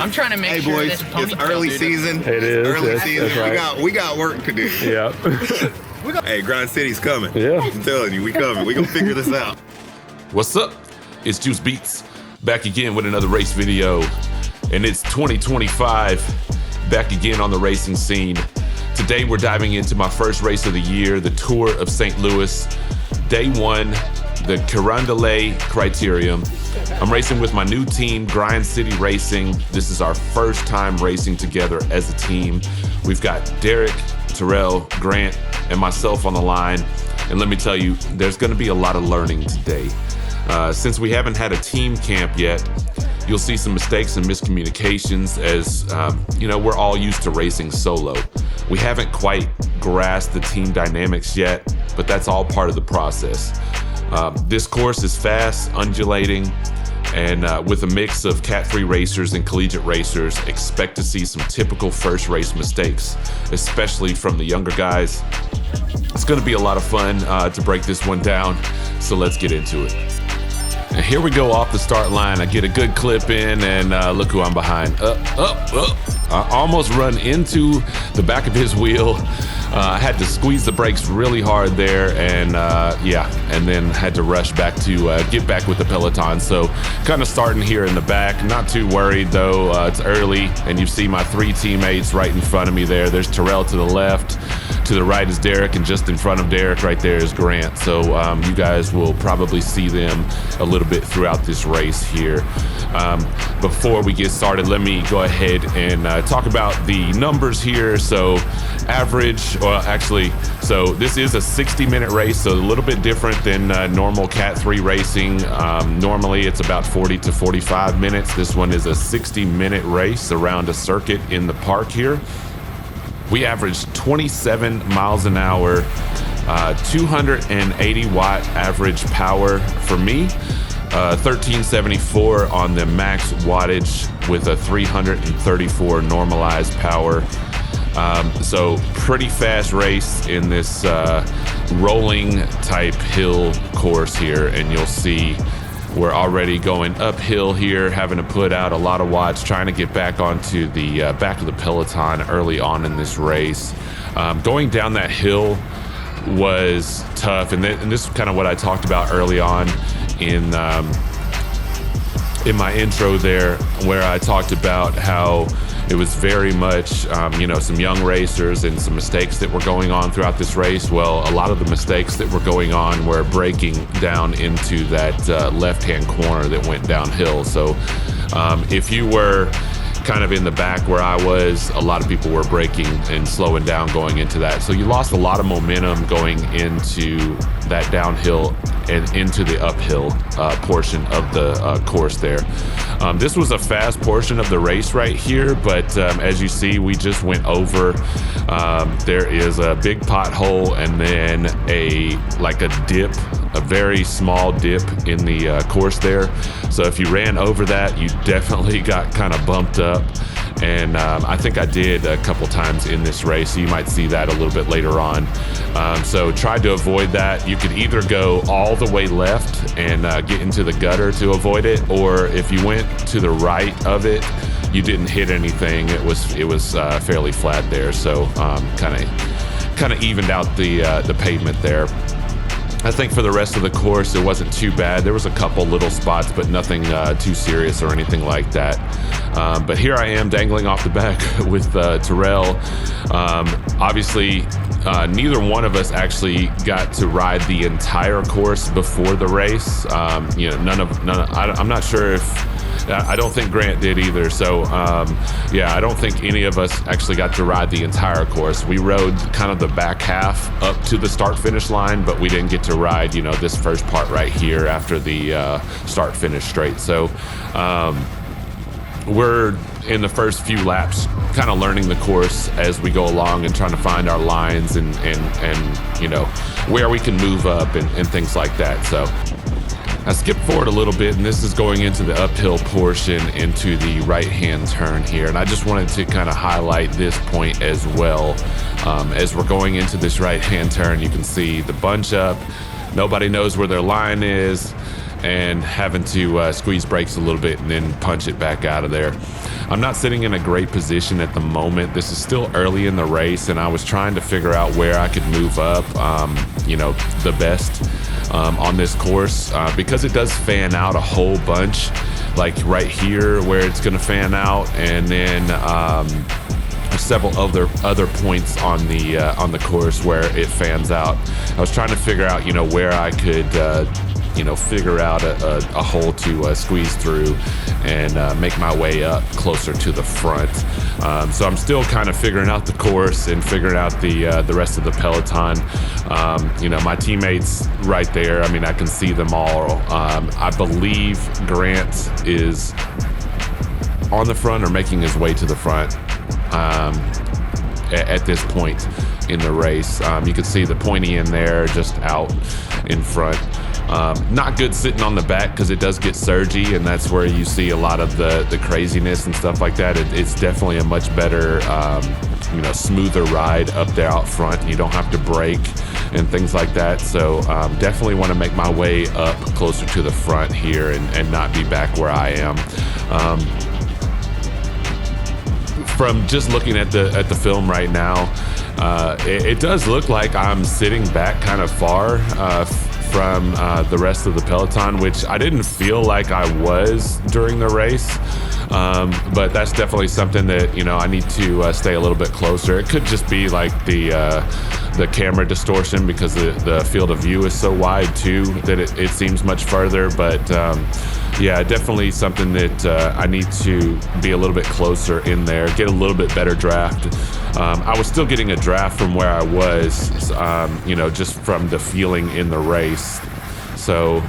I'm trying to make Hey sure boys, this ponytail, it's early dude. season. It is. Early That's season. right. We got work to do. Yeah. Hey, Grind City's coming. Yeah. I'm telling you, we coming. We gonna figure this out. What's up? It's Juice Beats, back again with another race video. And it's 2025, back again on the racing scene. Today we're diving into my first race of the year, the Tour of St. Louis. Day one, the Carondelicious Criterium. I'm racing with my new team, Grind City Racing. This is our first time racing together as a team. We've got Derek, Terrell, Grant, and myself on the line. And let me tell you, there's gonna be a lot of learning today. Since we haven't had a team camp yet, you'll see some mistakes and miscommunications as, we're all used to racing solo. We haven't quite grasped the team dynamics yet, but that's all part of the process. This course is fast, undulating, and with a mix of Cat 3 racers and collegiate racers, expect to see some typical first race mistakes, especially from the younger guys. It's gonna be a lot of fun to break this one down, so let's get into it. And here we go off the start line. I get a good clip in, and look who I'm behind. I almost run into the back of his wheel. I had to squeeze the brakes really hard there, and and then had to rush back to get back with the peloton. So kind of starting here in the back. Not too worried though. It's early, and you see my three teammates right in front of me there. There's Terrell to the left. To the right is Derek, and just in front of Derek right there is Grant. So you guys will probably see them a little bit throughout this race here. Before we get started, let me go ahead and talk about the numbers here. So average, so this is a 60-minute race, so a little bit different than normal Cat 3 racing. Normally it's about 40 to 45 minutes. This one is a 60-minute race around a circuit in the park here. We averaged 27 miles an hour, 280 watt average power for me, 1374 on the max wattage with a 334 normalized power. So pretty fast race in this rolling type hill course here, and you'll see we're already going uphill here, having to put out a lot of watts, trying to get back onto the back of the peloton early on in this race. Going down that hill was tough, and this is kind of what I talked about early on in my intro there, where I talked about how it was very much, some young racers and some mistakes that were going on throughout this race. Well, a lot of the mistakes that were going on were breaking down into that left-hand corner that went downhill. So if you were kind of in the back where I was, a lot of people were braking and slowing down going into that. So you lost a lot of momentum going into that downhill and into the uphill portion of the course there. This was a fast portion of the race right here, but as you see, we just went over. There is a big pothole and then a dip, a very small dip in the course there. So if you ran over that, you definitely got kind of bumped up. And I think I did a couple times in this race, so you might see that a little bit later on. So tried to avoid that. You could either go all the way left and get into the gutter to avoid it, or if you went to the right of it, you didn't hit anything. It was fairly flat there, so kind of evened out the pavement there. I think for the rest of the course, it wasn't too bad. There was a couple little spots, but nothing too serious or anything like that. But here I am dangling off the back with Terrell. Obviously, neither one of us actually got to ride the entire course before the race. I'm not sure if, I don't think Grant did either. So I don't think any of us actually got to ride the entire course. We rode kind of the back half up to the start finish line, but we didn't get to ride, this first part right here after the start finish straight. So we're in the first few laps kind of learning the course as we go along and trying to find our lines and where we can move up and things like that. So I skipped forward a little bit, and this is going into the uphill portion into the right-hand turn here. And I just wanted to kind of highlight this point as well. As we're going into this right-hand turn, you can see the bunch up. Nobody knows where their line is, and having to squeeze brakes a little bit and then punch it back out of there. I'm not sitting in a great position at the moment. This is still early in the race, and I was trying to figure out where I could move up, the best on this course, because it does fan out a whole bunch, like right here where it's going to fan out, and then several other points on the course where it fans out. I was trying to figure out, where I could, figure out a hole to squeeze through and make my way up closer to the front. So I'm still kind of figuring out the course and figuring out the rest of the peloton. My teammates right there, I can see them all. I believe Grant is on the front or making his way to the front at this point in the race. You can see the pointy in there just out in front. Not good sitting on the back because it does get surgy, and that's where you see a lot of the craziness and stuff like that. It's definitely a much better, smoother ride up there out front. You don't have to brake and things like that. So definitely want to make my way up closer to the front here and not be back where I am. From just looking at the film right now, it does look like I'm sitting back kind of far from the rest of the peloton, which I didn't feel like I was during the race. But that's definitely something that I need to stay a little bit closer. It could just be like the camera distortion because the field of view is so wide too that it seems much further. But yeah, definitely something that I need to be a little bit closer in there, get a little bit better draft. I was still getting a draft from where I was, just from the feeling in the race. So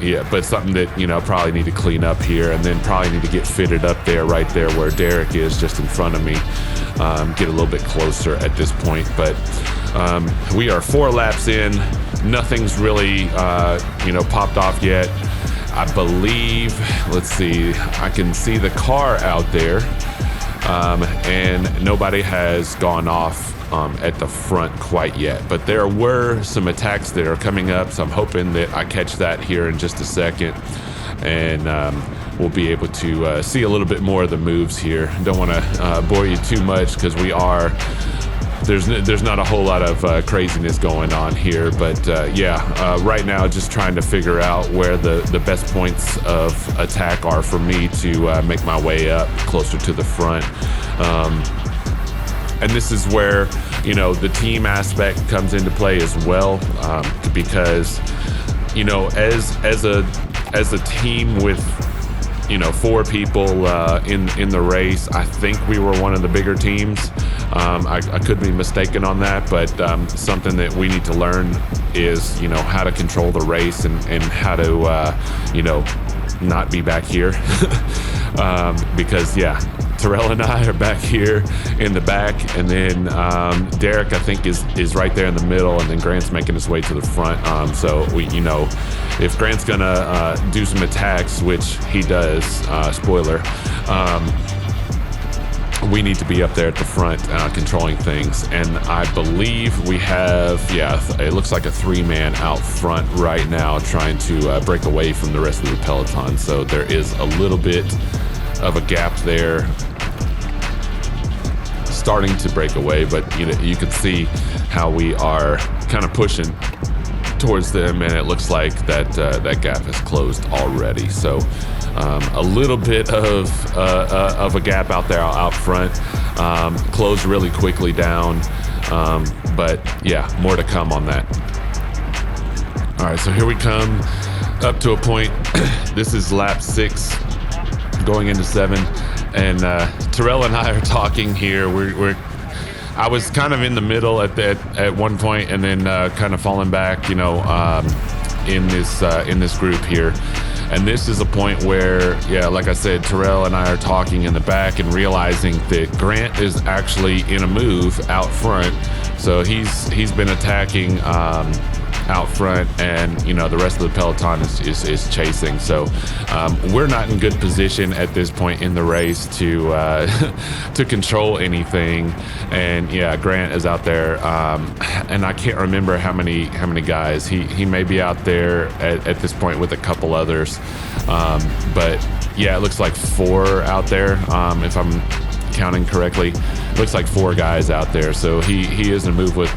yeah, but something that, probably need to clean up here, and then probably need to get fitted up there, right there where Derek is just in front of me. Get a little bit closer at this point. But we are 4 laps in. Nothing's really, popped off yet. I believe, let's see, I can see the car out there, and nobody has gone off at the front quite yet. But there were some attacks that are coming up, so I'm hoping that I catch that here in just a second, and we'll be able to see a little bit more of the moves here. Don't want to bore you too much because there's not a whole lot of craziness going on here, but right now just trying to figure out where the best points of attack are for me to make my way up closer to the front. And this is where the team aspect comes into play as well, because as a team with 4 people in the race, I think we were one of the bigger teams. I could be mistaken on that, but something that we need to learn is, how to control the race and how to, not be back here. Because, Terrell and I are back here in the back, and then Derek, I think, is right there in the middle, and then Grant's making his way to the front. So we, if Grant's gonna do some attacks, which he does, spoiler, we need to be up there at the front controlling things. And I believe we have, it looks like a 3-man out front right now trying to break away from the rest of the peloton. So there is a little bit of a gap there, starting to break away, but you can see how we are kind of pushing towards them, and it looks like that gap has closed already. So a little bit of a gap out there out front, closed really quickly down, but more to come on that. All right, so here we come up to a point. This is lap 6 going into 7, and Terrell and I are talking here. I was kind of in the middle at one point, and then kind of falling back, in this group here. And this is a point where, like I said, Terrell and I are talking in the back and realizing that Grant is actually in a move out front. So he's been attacking out front, and the rest of the peloton is chasing. So we're not in good position at this point in the race to to control anything. And Grant is out there, and I can't remember how many guys he may be out there at this point with a couple others. But yeah, it looks like 4 out there, if I'm counting correctly. Looks like 4 guys out there, so he is in a move with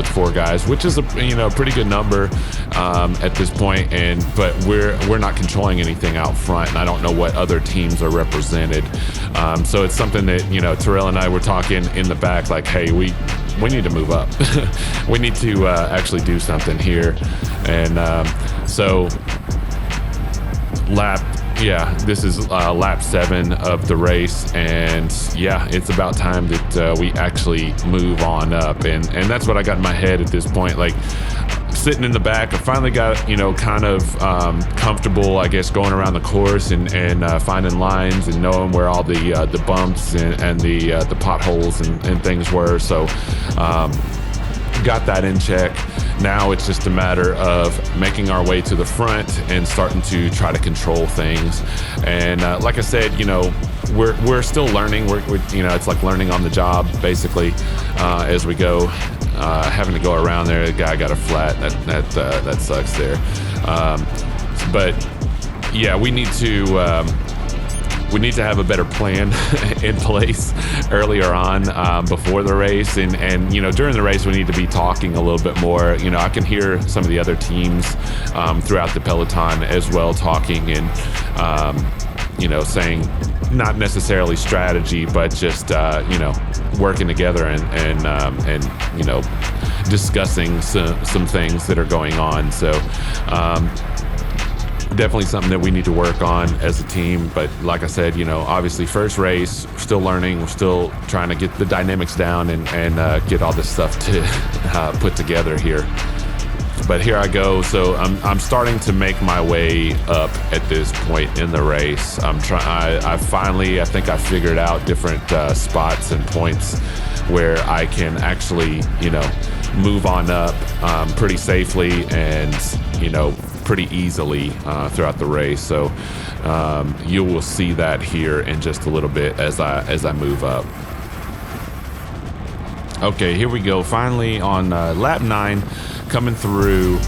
4 guys, which is a pretty good number at this point. But we're not controlling anything out front, and I don't know what other teams are represented. So it's something that Terrell and I were talking in the back, like, hey, we need to move up. We need to actually do something here, and so this is lap 7 of the race, and yeah, it's about time that we actually move on up, and that's what I got in my head at this point. Like, sitting in the back, I finally got kind of comfortable, I guess, going around the course and finding lines and knowing where all the bumps and the potholes and things were. So got that in check. Now it's just a matter of making our way to the front and starting to try to control things. And like I said, we're still learning. We're it's like learning on the job, basically, as we go. Having to go around there, the guy got a flat. That sucks there. But yeah, we need to have a better plan in place earlier on, before the race, and during the race we need to be talking a little bit more. I can hear some of the other teams throughout the peloton as well talking and saying not necessarily strategy, but just working together and discussing some things that are going on. So definitely something that we need to work on as a team. But like I said, obviously first race, we're still learning. We're still trying to get the dynamics down and get all this stuff to put together here. But here I go. So I'm starting to make my way up at this point in the race. I think I figured out different spots and points where I can actually, move on up pretty safely and, pretty easily throughout the race. So you will see that here in just a little bit as I move up. Okay, here we go. Finally on lap 9, coming through,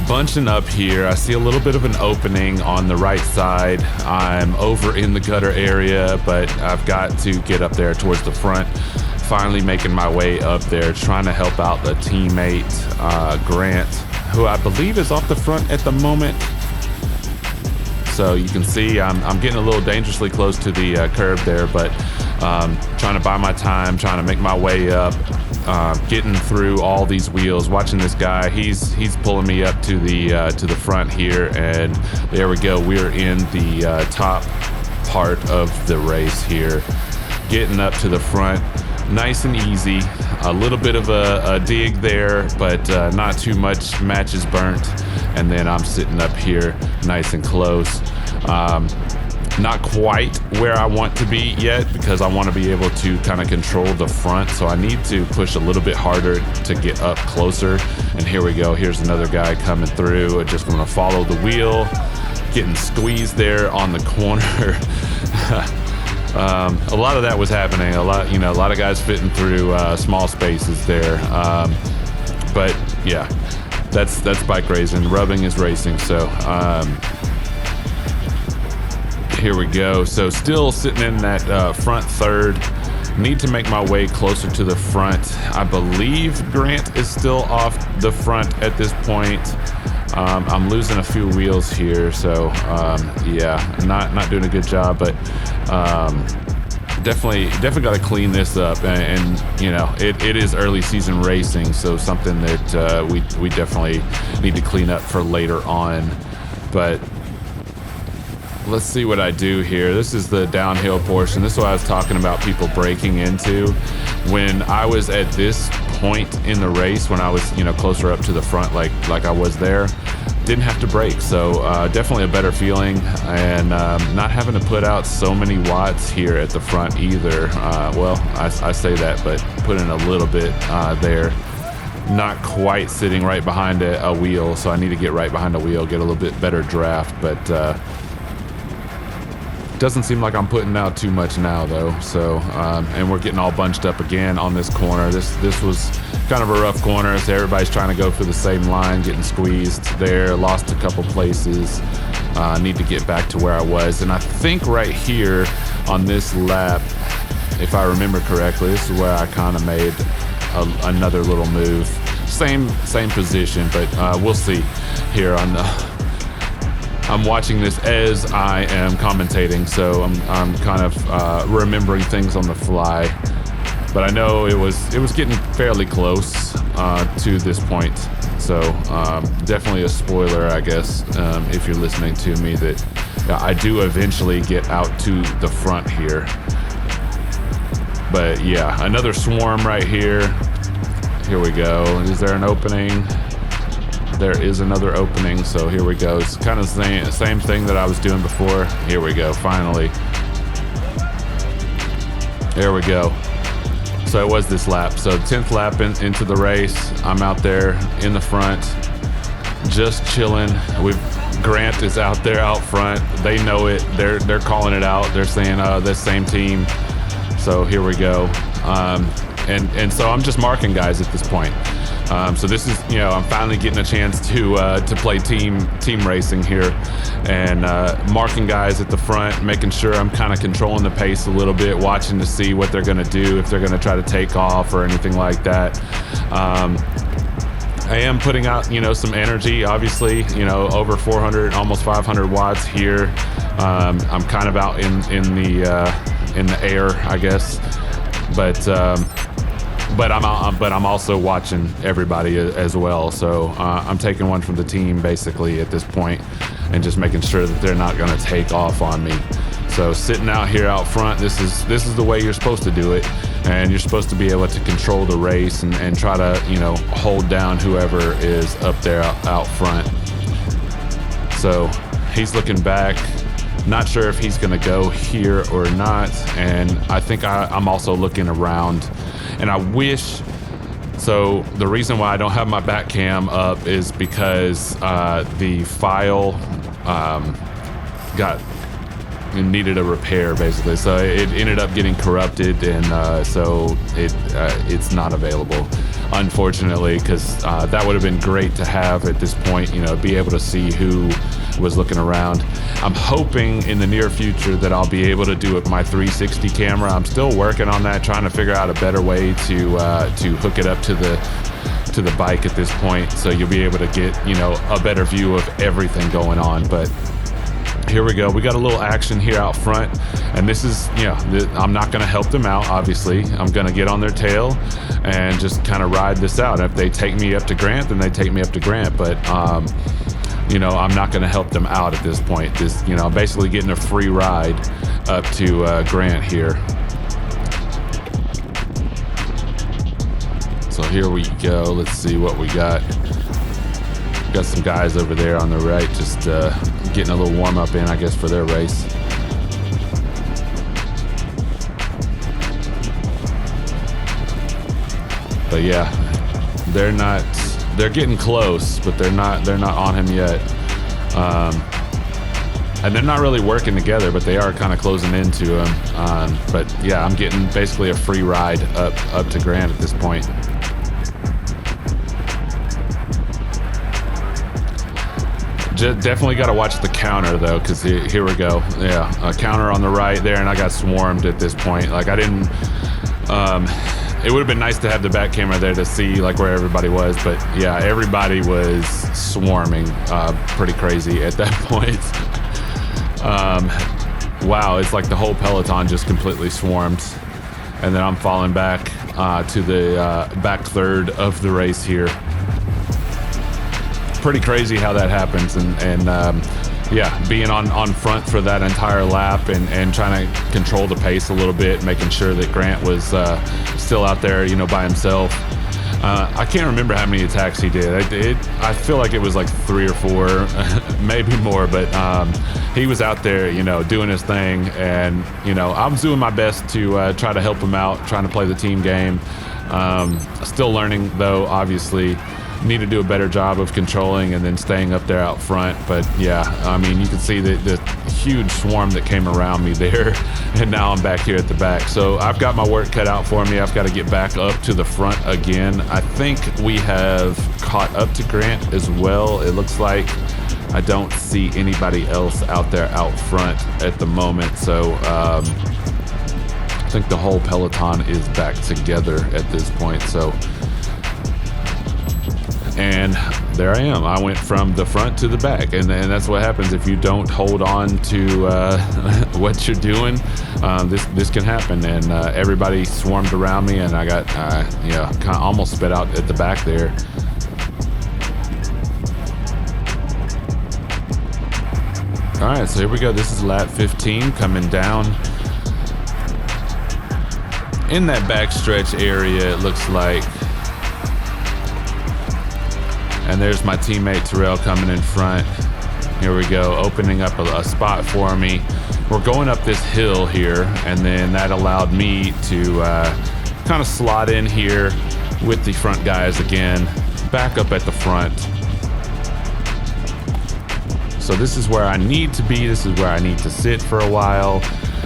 bunching up here. I see a little bit of an opening on the right side. I'm over in the gutter area, but I've got to get up there towards the front. Finally making my way up there, trying to help out the teammate, Grant, who I believe is off the front at the moment. So you can see I'm getting a little dangerously close to the curb there, but trying to buy my time, trying to make my way up, getting through all these wheels, watching this guy. He's pulling me up to the front here, and there we go. We're in the top part of the race here, getting up to the front. Nice and easy. A little bit of a dig there, but not too much matches burnt. And then I'm sitting up here nice and close. Not quite where I want to be yet, because I want to be able to kind of control the front. So I need to push a little bit harder to get up closer. And here we go. Here's another guy coming through. I just want to follow the wheel, getting squeezed there on the corner. A lot of that was happening. A lot of guys fitting through small spaces there. But yeah, that's bike racing. Rubbing is racing. So here we go. So still sitting in that front third. Need to make my way closer to the front. I believe Grant is still off the front at this point. I'm losing a few wheels here, so yeah, not doing a good job, but definitely got to clean this up. And it is early season racing, so something that we definitely need to clean up for later on. But let's see what I do here. This is the downhill portion. This is what I was talking about people breaking into. When I was at this point in the race, when I was closer up to the front, like I was there, didn't have to brake. So definitely a better feeling, and not having to put out so many watts here at the front either. Well, I say that, but put in a little bit there. Not quite sitting right behind a wheel, so I need to get right behind a wheel, get a little bit better draft. But Doesn't seem like I'm putting out too much now though. So, and we're getting all bunched up again on this corner. This was kind of a rough corner, so everybody's trying to go for the same line, getting squeezed there, lost a couple places. Need to get back to where I was. And I think right here on this lap, if I remember correctly, this is where I kind of made another little move. Same position, but we'll see here on the... I'm watching this as I am commentating, so I'm kind of remembering things on the fly. But I know it was getting fairly close to this point. So definitely a spoiler, I guess, if you're listening to me, that I do eventually get out to the front here. But yeah, another swarm right here. Here we go. Is there an opening? There is another opening, so here we go. It's kind of the same thing that I was doing before. Here we go, finally. There we go. So it was this lap. So 10th lap into the race. I'm out there in the front, just chilling. Grant is out there out front. They know it. They're calling it out. They're saying this same team. So here we go. And so I'm just marking guys at this point. So this is, I'm finally getting a chance to play team racing here, and marking guys at the front, making sure I'm kind of controlling the pace a little bit, watching to see what they're going to do, if they're going to try to take off or anything like that. I am putting out, some energy, obviously, over 400, almost 500 watts here. I'm kind of out in the air, I guess, but I'm also watching everybody as well. So I'm taking one from the team basically at this point, and just making sure that they're not going to take off on me. So sitting out here out front, this is the way you're supposed to do it, and you're supposed to be able to control the race and try to hold down whoever is up there out front. So he's looking back. Not sure if he's going to go here or not, and I think I'm also looking around. And I wish, so the reason why I don't have my back cam up is because the file needed a repair basically. So it ended up getting corrupted, and so it's not available, unfortunately, because that would have been great to have at this point, be able to see who was looking around. I'm hoping in the near future that I'll be able to do it with my 360 camera. I'm still working on that, trying to figure out a better way to hook it up to the bike at this point, so you'll be able to get a better view of everything going on. But here we go. We got a little action here out front, and this is, I'm not going to help them out, obviously. I'm going to get on their tail and just kind of ride this out. If they take me up to Grant, then they take me up to Grant. But I'm not going to help them out at this point. I'm basically getting a free ride up to Grant here. So here we go. Let's see what we got. Got some guys over there on the right, just getting a little warm up in, I guess, for their race. But yeah, they're getting close, but they're not on him yet. And they're not really working together, but they are kind of closing into him. But yeah, I'm getting basically a free ride up to Grant at this point. Definitely got to watch the counter though, because here we go. Yeah, a counter on the right there, and I got swarmed at this point. Like I didn't. It would have been nice to have the back camera there to see like where everybody was, but yeah, everybody was swarming pretty crazy at that point. Wow, it's like the whole peloton just completely swarmed, and then I'm falling back to the back third of the race here. Pretty crazy how that happens, and yeah, being on front for that entire lap and trying to control the pace a little bit, making sure that Grant was still out there, by himself. I can't remember how many attacks he did. I feel like it was like 3 or 4, maybe more, but he was out there, doing his thing, and I was doing my best to try to help him out, trying to play the team game. Still learning though, obviously. need to do a better job of controlling and then staying up there out front. But yeah, I mean, you can see the huge swarm that came around me there, and now I'm back here at the back. So I've got my work cut out for me. I've got to get back up to the front again. I think we have caught up to Grant as well. It looks like I don't see anybody else out there out front at the moment. So I think the whole peloton is back together at this point. So, and there I am. I went from the front to the back, and that's what happens if you don't hold on to what you're doing. This can happen, and everybody swarmed around me, and I got kind of almost spit out at the back there. All right, so here we go. This is lap 15 coming down. In that backstretch area, it looks like. And there's my teammate Terrell coming in front. Here we go, opening up a spot for me. We're going up this hill here, and then that allowed me to kind of slot in here with the front guys again, back up at the front. So this is where I need to be. This is where I need to sit for a while.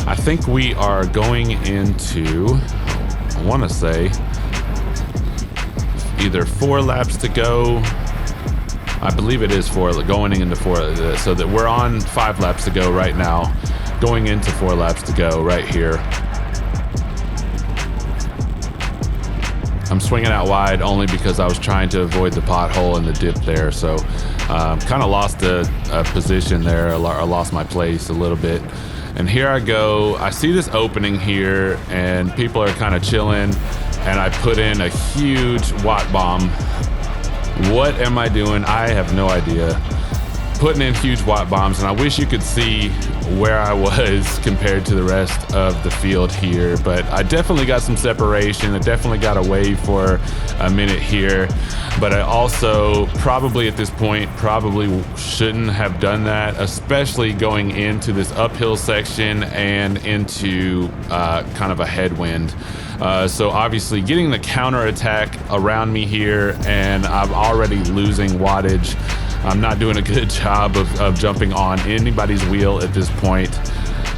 I think we are going into, I want to say, either 4 laps to go. I believe it is 4, going into 4, so that we're on 5 laps to go right now, going into 4 laps to go right here. I'm swinging out wide only because I was trying to avoid the pothole and the dip there, so kind of lost a position there. I lost my place a little bit. And here I go. I see this opening here, and people are kind of chilling, and I put in a huge watt bomb. What am I doing? I have no idea. Putting in huge watt bombs, and I wish you could see where I was compared to the rest of the field here, but I definitely got some separation. I definitely got away for a minute here, but I also probably at this point probably shouldn't have done that, especially going into this uphill section and into kind of a headwind. So obviously getting the counter attack around me here, and I'm already losing wattage. I'm not doing a good job of jumping on anybody's wheel at this point.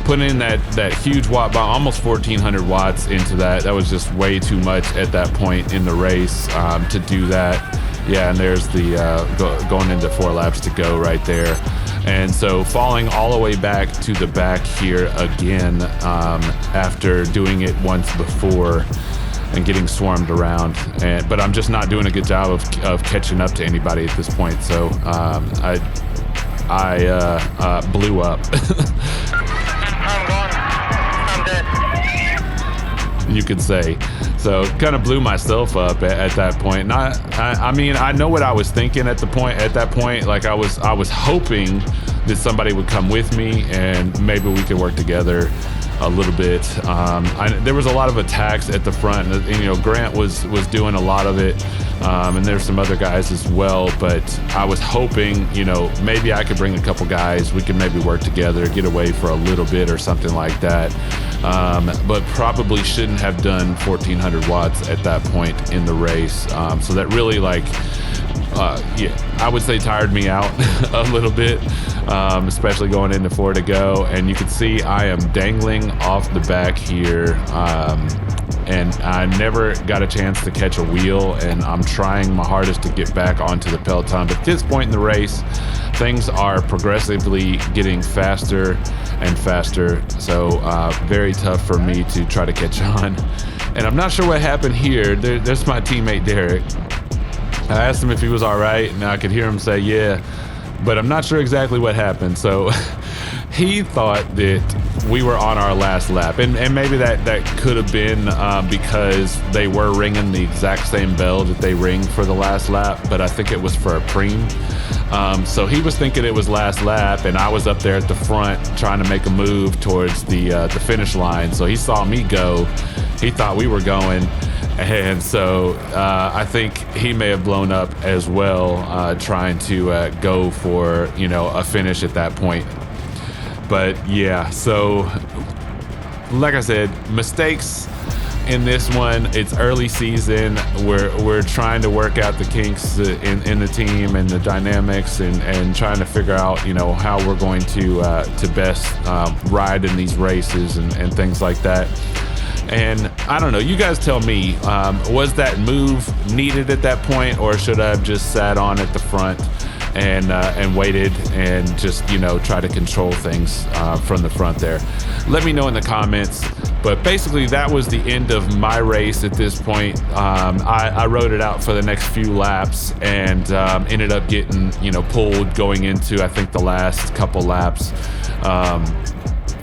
Putting in that huge watt bomb, almost 1400 watts into that. That was just way too much at that point in the race to do that. Yeah, and there's the going into 4 laps to go right there. And so falling all the way back to the back here again after doing it once before and getting swarmed around, but I'm just not doing a good job of catching up to anybody at this point. So I blew up. I'm gone. I'm dead. You could say. So kind of blew myself up at that point. And I mean, I know what I was thinking at that point. Like I was hoping that somebody would come with me and maybe we could work together a little bit. There was a lot of attacks at the front, and Grant was doing a lot of it, and there's some other guys as well, but I was hoping maybe I could bring a couple guys, we could maybe work together, get away for a little bit or something like that, but probably shouldn't have done 1400 watts at that point in the race. So that really I would say tired me out a little bit, especially going into 4 to go. And you can see I am dangling off the back here, and I never got a chance to catch a wheel, and I'm trying my hardest to get back onto the peloton. But at this point in the race, things are progressively getting faster and faster, so very tough for me to try to catch on. And I'm not sure what happened here. There's my teammate Derek. I asked him if he was all right, and I could hear him say yeah, but I'm not sure exactly what happened. So he thought that we were on our last lap, and maybe that could have been because they were ringing the exact same bell that they ring for the last lap, but I think it was for a preem. So he was thinking it was last lap, and I was up there at the front trying to make a move towards the finish line. So he saw me go, he thought we were going. And so I think he may have blown up as well, trying to go for, a finish at that point. But yeah, so like I said, mistakes in this one. It's early season. We're trying to work out the kinks in the team and the dynamics, and trying to figure out, you know, how we're going to best ride in these races and things like that. And I don't know, you guys tell me, was that move needed at that point, or should I have just sat on at the front and waited and just, you know, try to control things from the front there? Let me know in the comments. But basically, that was the end of my race at this point. I rode it out for the next few laps, and ended up getting, you know, pulled going into, I think, the last couple laps.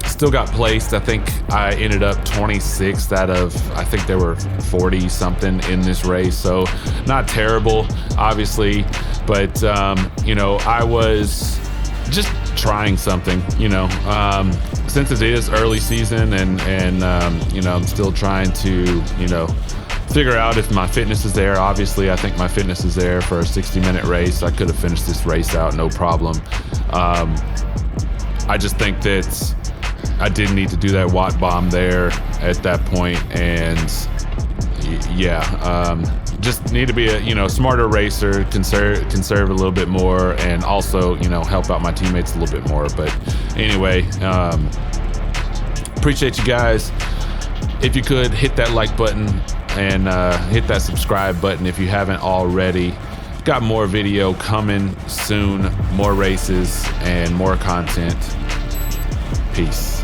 Still got placed. I think I ended up 26th out of, I think there were 40 something in this race. So not terrible, obviously, but you know, I was just trying something, you know, since it is early season, and you know, I'm still trying to, you know, figure out if my fitness is there. Obviously, I think my fitness is there for a 60-minute race. I could have finished this race out, no problem. I just think that I didn't need to do that watt bomb there at that point, and yeah, just need to be a, you know, smarter racer, conserve a little bit more, and also, you know, help out my teammates a little bit more. But anyway, appreciate you guys. If you could hit that like button and hit that subscribe button if you haven't already. Got more video coming soon, more races and more content. Peace.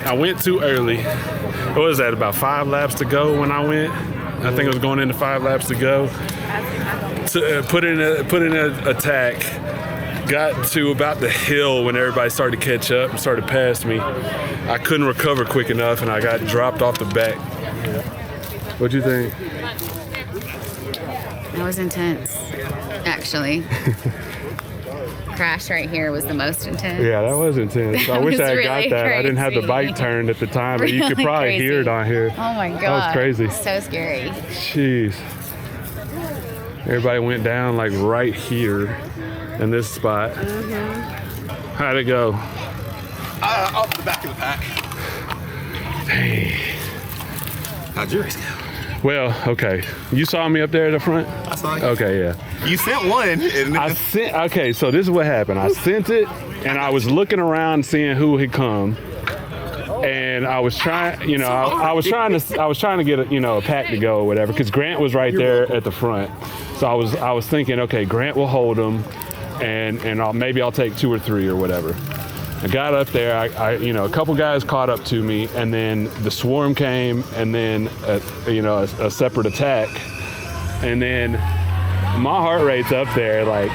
I went too early. What was that, about 5 laps to go when I went? I think it was going into 5 laps to go. To put in an attack. Got to about the hill when everybody started to catch up and started past me. I couldn't recover quick enough, and I got dropped off the back. What'd you think? That was intense, actually. Crash right here was the most intense. Yeah, that was intense. I wish I had got that. Crazy. I didn't have the bike turned at the time, but you could probably crazy. hear it on here. Oh my God. That was crazy. So scary. Jeez. Everybody went down like right here in this spot. Mm-hmm. How'd it go? Off the back of the pack. Dang. How'd your race go? Well, okay. You saw me up there at the front? I saw you. Okay, yeah. You sent one. And Okay, so this is what happened. I sent it, and I was looking around seeing who had come. And I was trying, you know, I was trying to get a, you know, a pack to go or whatever, because Grant was right there at the front. So I was thinking, okay, Grant will hold him, and maybe I'll take 2 or 3 or whatever. I got up there, I you know, a couple guys caught up to me, and then the swarm came, and then a separate attack, and then my heart rate's up there, like,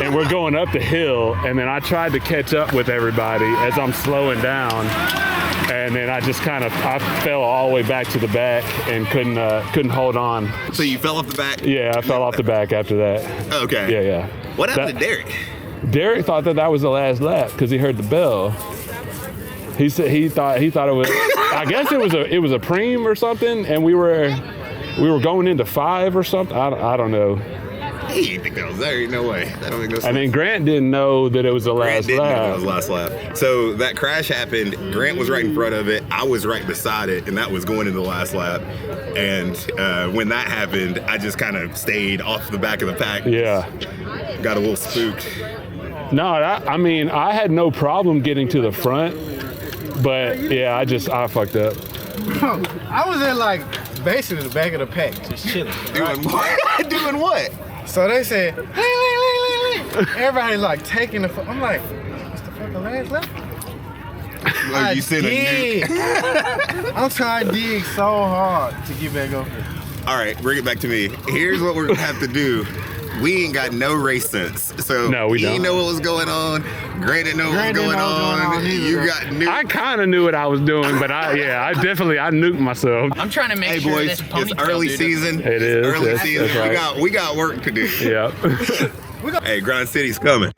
and we're going up the hill, and then I tried to catch up with everybody as I'm slowing down, and then I fell all the way back to the back and couldn't hold on. So you fell off the back? Yeah, I fell off the back after that. Okay. Yeah. What happened to Derek? Derek thought that was the last lap because he heard the bell. He said he thought it was. I guess it was a preem or something, and we were going into 5 or something. I don't know. He didn't think that was there. No way. That don't make no sense. And then Grant didn't know that it was the last lap. Grant didn't know it was the last lap. So that crash happened. Grant was right in front of it. I was right beside it, and that was going into the last lap. And when that happened, I just kind of stayed off the back of the pack. Yeah. Got a little spooked. No, I had no problem getting to the front, but yeah, I fucked up. Bro, I was in like basically the back of the pack, just chilling. Doing what? Doing what? So they said, lean. Everybody's like taking the. I'm like, what's the fucking last lap? Like you said a nuke. I'm trying to dig so hard to get back up here. All right, bring it back to me. Here's what we're gonna have to do. We ain't got no race sense. So No, we he don't. know what was going on. Grant didn't know what was going on. You got new. I kind of knew what I was doing, but I nuked myself. I'm trying to make Hey sure boys, this it's ponytail early dude- season. It is. Early That's season. right. We got work to do. Yeah. Hey, Grind City's coming.